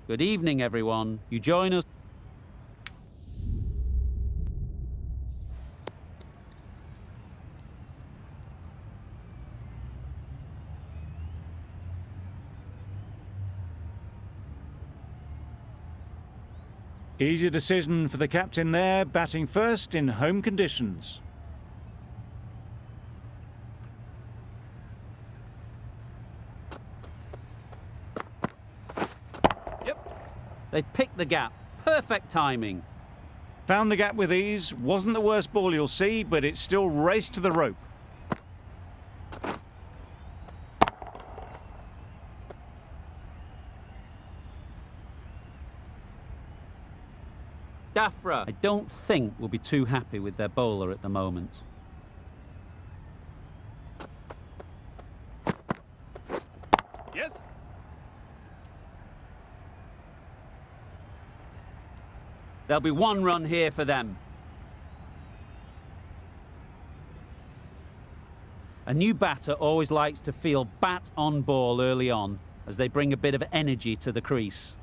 Good evening, everyone. You join us. Easy decision for the captain there, batting first in home conditions. They've picked the gap. Perfect timing. Found the gap with ease. Wasn't the worst ball you'll see, but it still raced to the rope. Dafra, I don't think will be too happy with their bowler at the moment. Yes. There'll be one run here for them. A new batter always likes to feel bat on ball early on as they bring a bit of energy to the crease.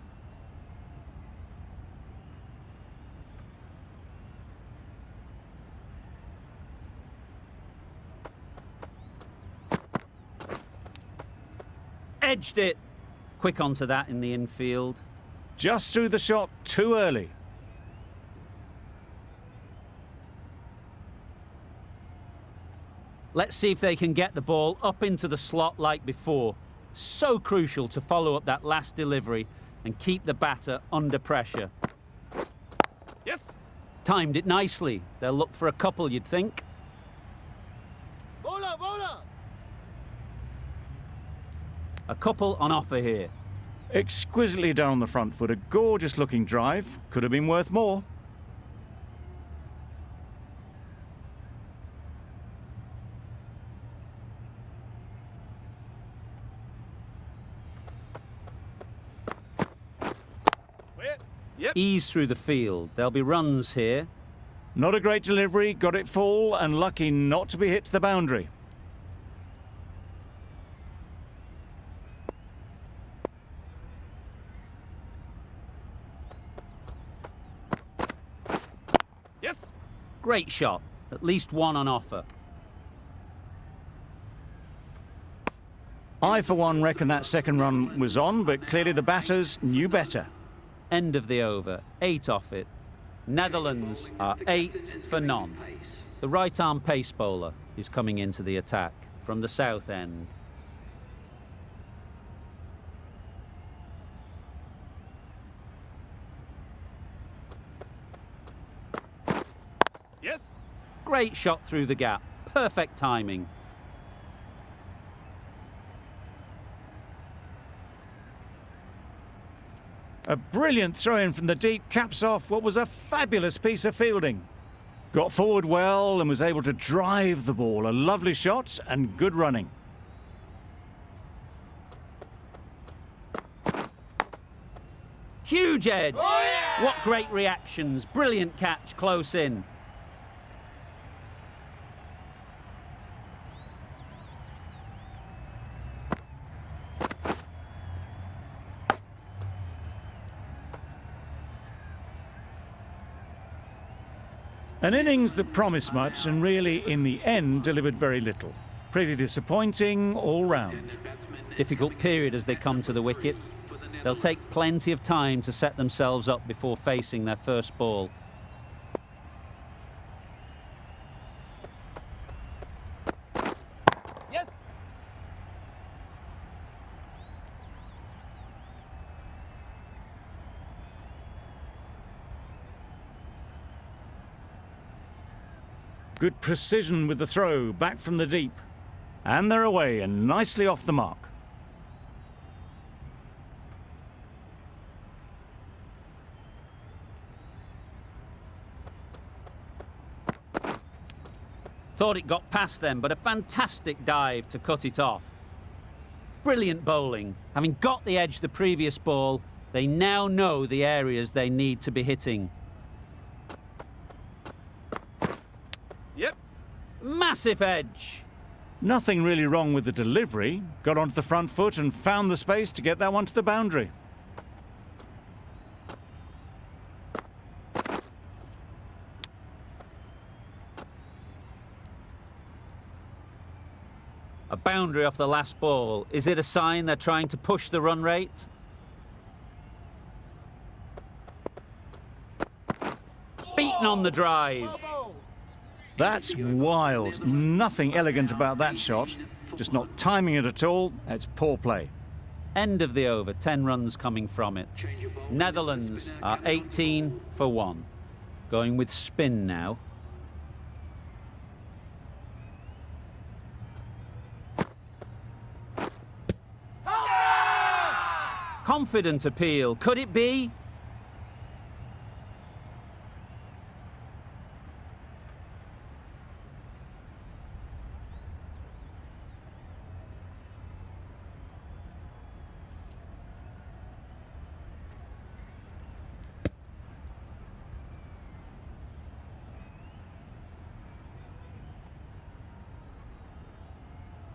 Edged it. Quick onto that in the infield. Just threw the shot too early. Let's see if they can get the ball up into the slot like before. So crucial to follow up that last delivery and keep the batter under pressure. Yes. Timed it nicely. They'll look for a couple, you'd think. Bowler, bowler. A couple on offer here. Exquisitely down the front foot, a gorgeous looking drive. Could have been worth more. Yep. Ease through the field. There'll be runs here. Not a great delivery, got it full and lucky not to be hit to the boundary. Yes. Great shot. At least one on offer. I, for one, reckon that second run was on, but clearly the batters knew better. End of the over. 8 off it. Netherlands are 8 for none. The right-arm pace bowler is coming into the attack from the south end. Yes. Great shot through the gap. Perfect timing. A brilliant throw-in from the deep caps off what was a fabulous piece of fielding. Got forward well and was able to drive the ball. A lovely shot and good running. Huge edge. Oh, yeah! What great reactions. Brilliant catch close in. An innings that promised much and really, in the end, delivered very little. Pretty disappointing all round. Difficult period as they come to the wicket. They'll take plenty of time to set themselves up before facing their first ball. Yes. Good precision with the throw, back from the deep. And they're away and nicely off the mark. Thought it got past them, but a fantastic dive to cut it off. Brilliant bowling. Having got the edge the previous ball, they now know the areas they need to be hitting. Yep. Massive edge. Nothing really wrong with the delivery. Got onto the front foot and found the space to get that one to the boundary. boundary off the last ball. Is it a sign they're trying to push the run rate? Beaten on the drive. That's wild. Nothing elegant about that shot. Just not timing it at all. It's poor play. End of the over, 10 runs coming from it. Netherlands are 18 for 1. Going with spin now. Confident appeal. Could it be?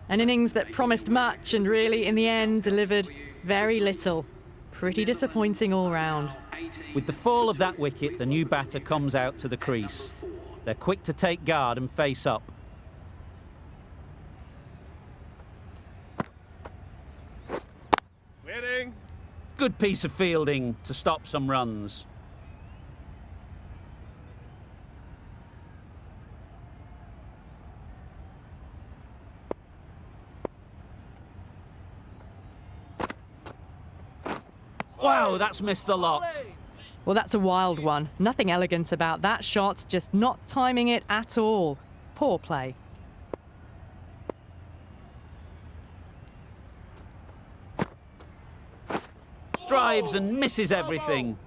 An innings that promised much and really, in the end, delivered very little. Pretty disappointing all round. With the fall of that wicket, the new batter comes out to the crease. They're quick to take guard and face up. Winning. Good piece of fielding to stop some runs. Wow, that's missed the lot. Well, that's a wild one. Nothing elegant about that shot, just not timing it at all. Poor play. Drives and misses everything.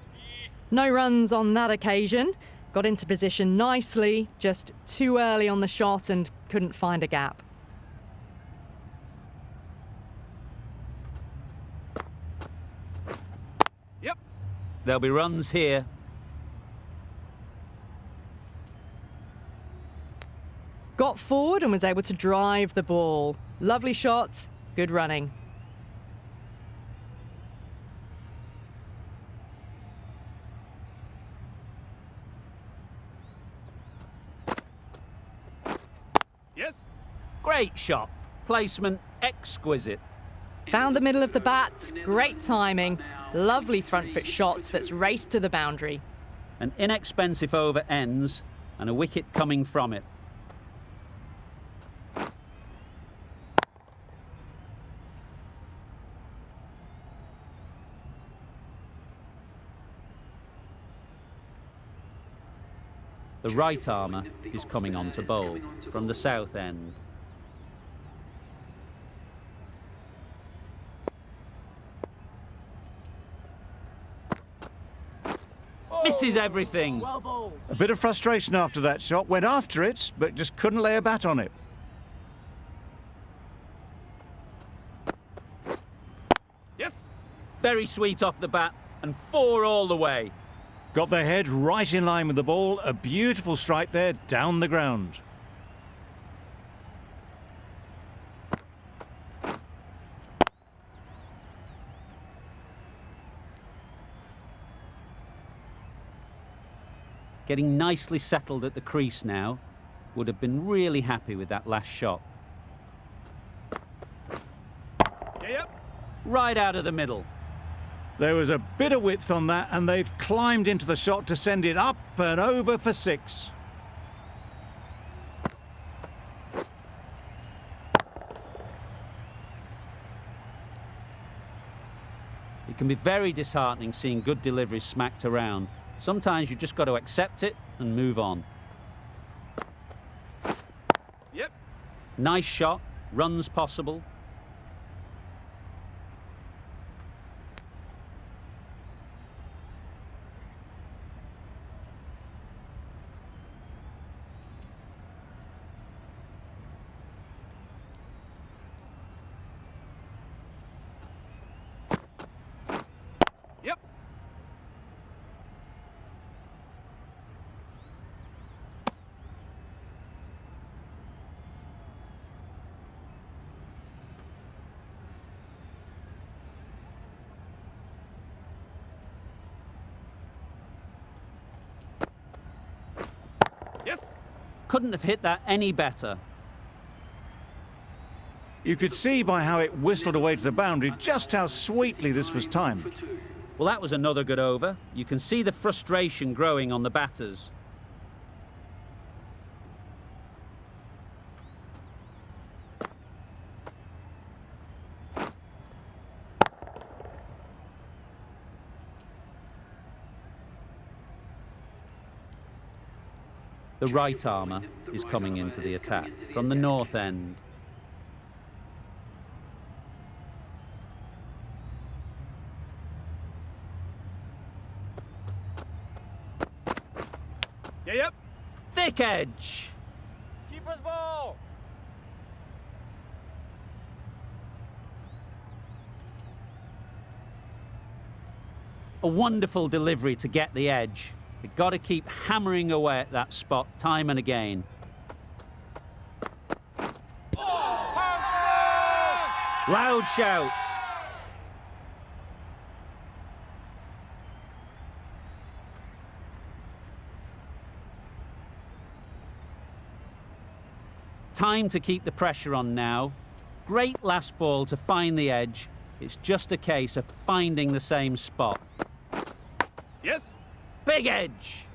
No runs on that occasion. Got into position nicely, just too early on the shot and couldn't find a gap. Yep. There'll be runs here. Got forward and was able to drive the ball. Lovely shot, good running. Yes. Great shot. Placement exquisite. Found the middle of the bat, great timing. Lovely front foot shot that's raced to the boundary. An inexpensive over ends and a wicket coming from it. The right armour is coming on to bowl from the south end. Misses everything. A bit of frustration after that shot. Went after it, but just couldn't lay a bat on it. Yes. Very sweet off the bat and 4 all the way. Got their head right in line with the ball. A beautiful strike there, down the ground. Getting nicely settled at the crease now. Would have been really happy with that last shot. Yep. Right out of the middle. There was a bit of width on that, and they've climbed into the shot to send it up and over for 6. It can be very disheartening seeing good deliveries smacked around. Sometimes you've just got to accept it and move on. Yep. Nice shot, runs possible. Yep. Yes. Couldn't have hit that any better. You could see by how it whistled away to the boundary just how sweetly this was timed. Well, that was another good over. You can see the frustration growing on the batters. The right armour is coming into the attack from the north end. Yeah, yep. Thick edge. Keeper's ball. A wonderful delivery to get the edge. You've got to keep hammering away at that spot time and again. Loud shout. Time to keep the pressure on now. Great last ball to find the edge. It's just a case of finding the same spot. Yes. Big edge.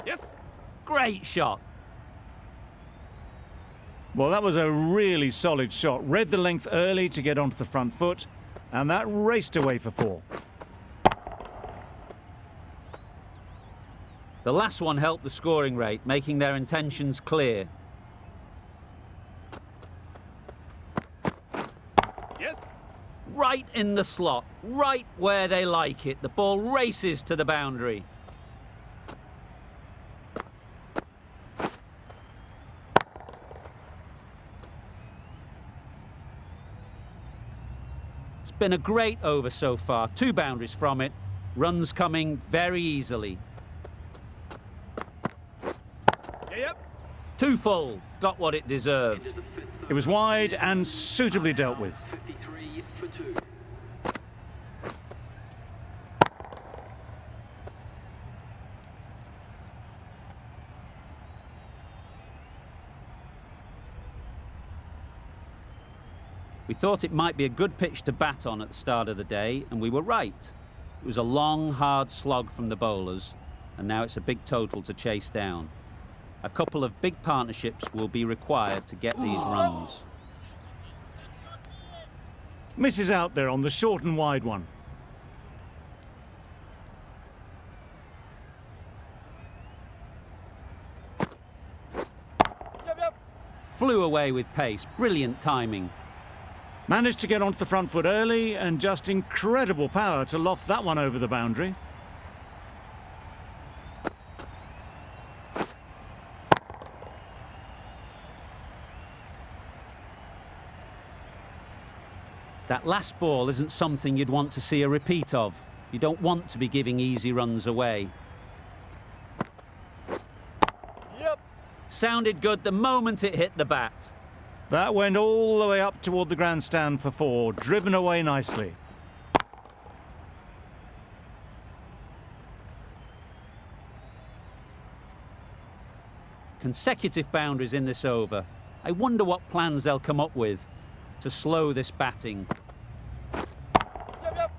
Yes. Great shot. Well, that was a really solid shot. Read the length early to get onto the front foot, and that raced away for 4. The last one helped the scoring rate, making their intentions clear. Yes. Right in the slot, right where they like it. The ball races to the boundary. It's been a great over so far. 2 boundaries from it. Runs coming very easily. Yeah, yep. 2 full. Got what it deserved. It was wide and suitably dealt with. We thought it might be a good pitch to bat on at the start of the day, and we were right. It was a long, hard slog from the bowlers, and now it's a big total to chase down. A couple of big partnerships will be required to get these runs. Misses out there on the short and wide one. Yep, yep. Flew away with pace. Brilliant timing. Managed to get onto the front foot early and just incredible power to loft that one over the boundary. That last ball isn't something you'd want to see a repeat of. You don't want to be giving easy runs away. Yep. Sounded good the moment it hit the bat. That went all the way up toward the grandstand for 4, driven away nicely. Consecutive boundaries in this over. I wonder what plans they'll come up with to slow this batting. Yep, yep.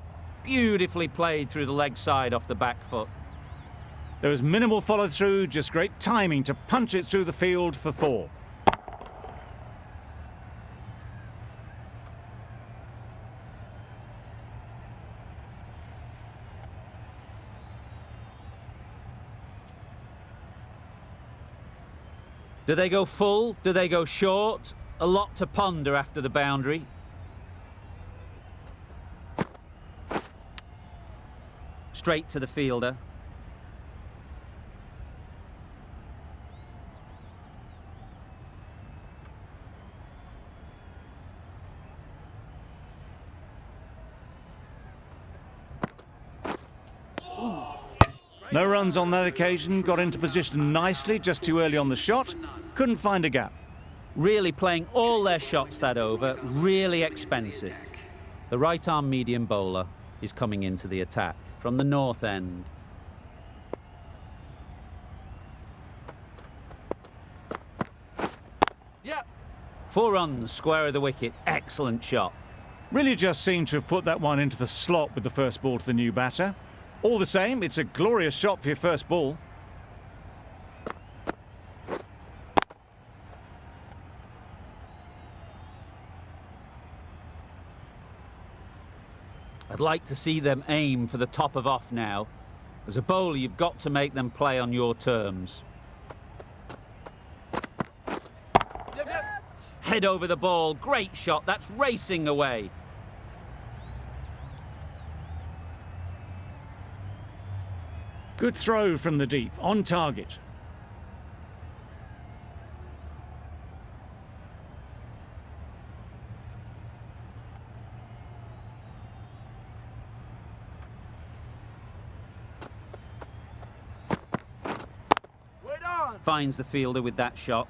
Beautifully played through the leg side off the back foot. There was minimal follow-through, just great timing to punch it through the field for 4. Do they go full? Do they go short? A lot to ponder after the boundary. Straight to the fielder. No runs on that occasion, got into position nicely just too early on the shot, couldn't find a gap. Really playing all their shots that over, really expensive. The right-arm medium bowler is coming into the attack from the north end. Yeah. 4 runs, square of the wicket. Excellent shot. Really just seemed to have put that one into the slot with the first ball to the new batter. All the same, it's a glorious shot for your first ball. I'd like to see them aim for the top of off now. As a bowler, you've got to make them play on your terms. Yep, yep. Head over the ball, great shot, that's racing away. Good throw from the deep, on target. Wait on. Finds the fielder with that shot.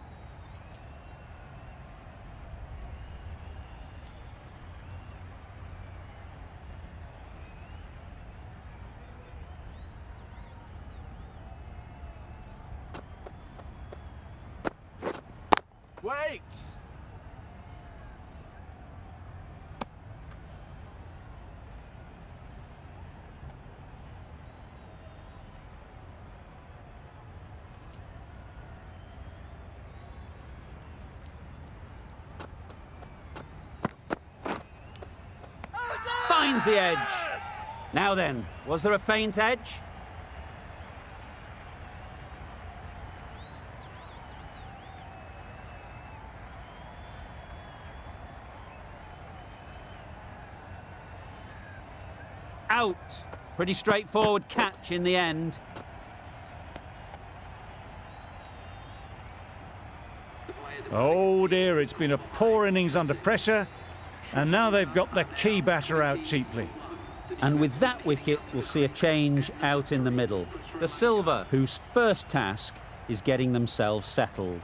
Wait. Finds the edge. Now then, was there a faint edge? Out. Pretty straightforward catch in the end. Oh dear, it's been a poor innings under pressure, and now they've got the key batter out cheaply. And with that wicket, we'll see a change out in the middle. The Silver, whose first task is getting themselves settled.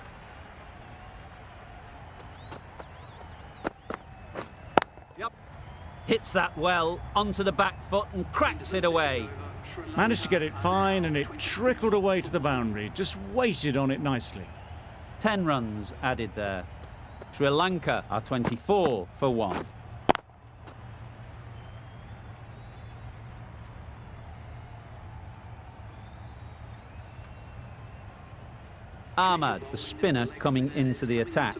Yep. Hits that well, onto the back foot and cracks it away. Managed to get it fine, and it trickled away to the boundary, just waited on it nicely. 10 runs added there. Sri Lanka are 24 for 1. Ahmad, the spinner, coming into the attack.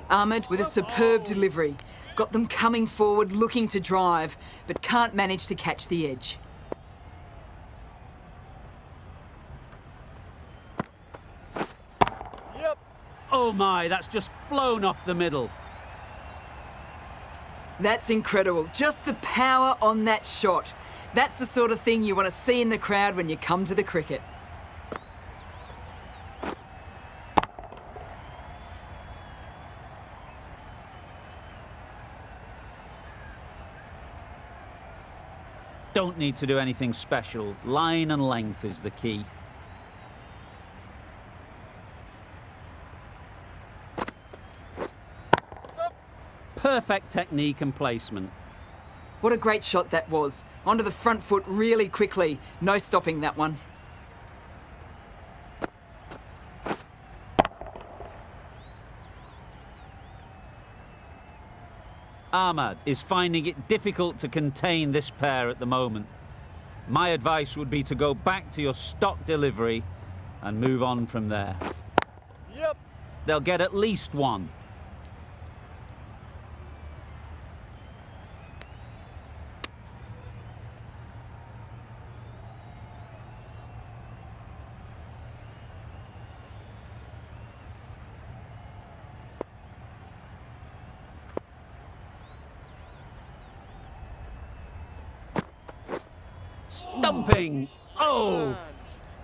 Ahmed with a superb delivery. Got them coming forward, looking to drive, but can't manage to catch the edge. Yep. Oh my, that's just flown off the middle. That's incredible. Just the power on that shot. That's the sort of thing you want to see in the crowd when you come to the cricket. Don't need to do anything special. Line and length is the key. Perfect technique and placement. What a great shot that was. Onto the front foot really quickly. No stopping that one. Ahmad is finding it difficult to contain this pair at the moment. My advice would be to go back to your stock delivery and move on from there. Yep. They'll get at least 1. Stumping! Oh!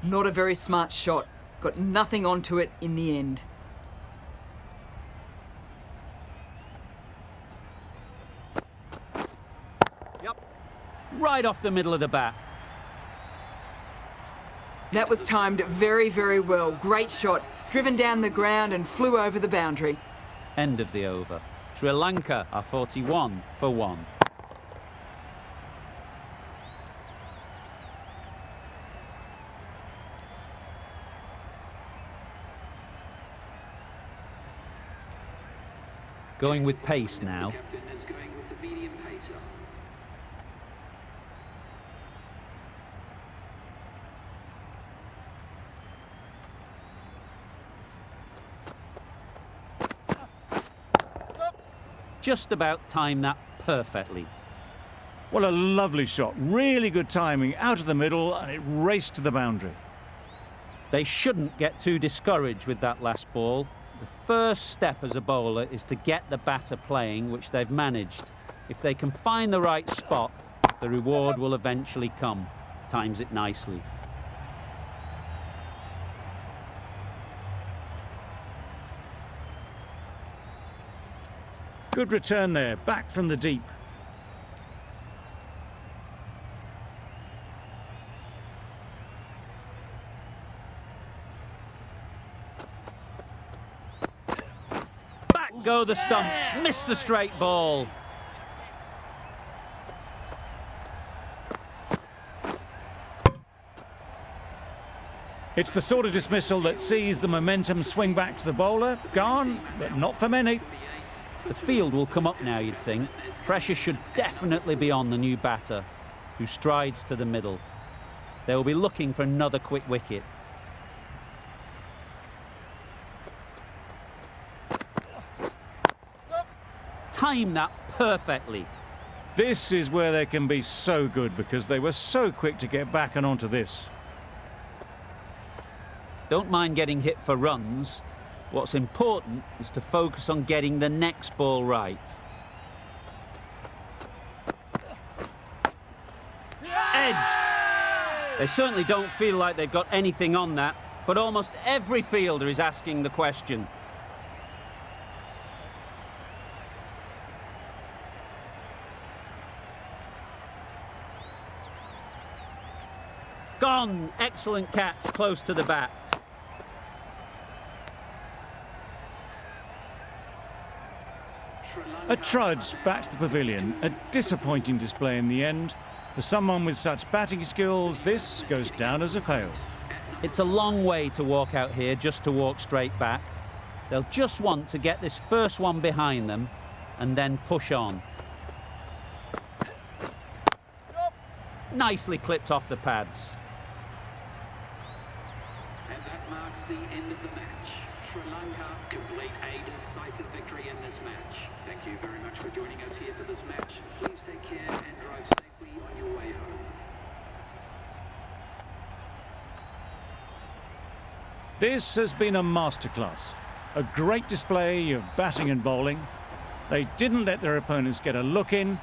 Not a very smart shot. Got nothing onto it in the end. right off the middle of the bat. That was timed very, very well. Great shot. Driven down the ground and flew over the boundary. End of the over. Sri Lanka are 41 for 1. Going with pace now. Just about timed that perfectly. What a lovely shot. Really good timing. Out of the middle, and it raced to the boundary. They shouldn't get too discouraged with that last ball. The first step as a bowler is to get the batter playing, which they've managed. If they can find the right spot, the reward will eventually come. Times it nicely. Good return there, back from the deep. Back go the stumps, miss the straight ball. It's the sort of dismissal that sees the momentum swing back to the bowler. Gone, but not for many. The field will come up now, you'd think. Pressure should definitely be on the new batter, who strides to the middle. They will be looking for another quick wicket. Time that perfectly. This is where they can be so good because they were so quick to get back and onto this. Don't mind getting hit for runs. What's important is to focus on getting the next ball right. Edged. They certainly don't feel like they've got anything on that, but almost every fielder is asking the question. Gone. Excellent catch close to the bat. A trudge back to the pavilion. A disappointing display in the end. For someone with such batting skills, this goes down as a fail. It's a long way to walk out here just to walk straight back. They'll just want to get this first one behind them and then push on. Nicely clipped off the pads. And that marks the end of the match. Sri Lanka complete a decisive victory in this match. Thank you very much for joining us here for this match. Please take care and drive safely on your way home. This has been a masterclass. A great display of batting and bowling. They didn't let their opponents get a look in,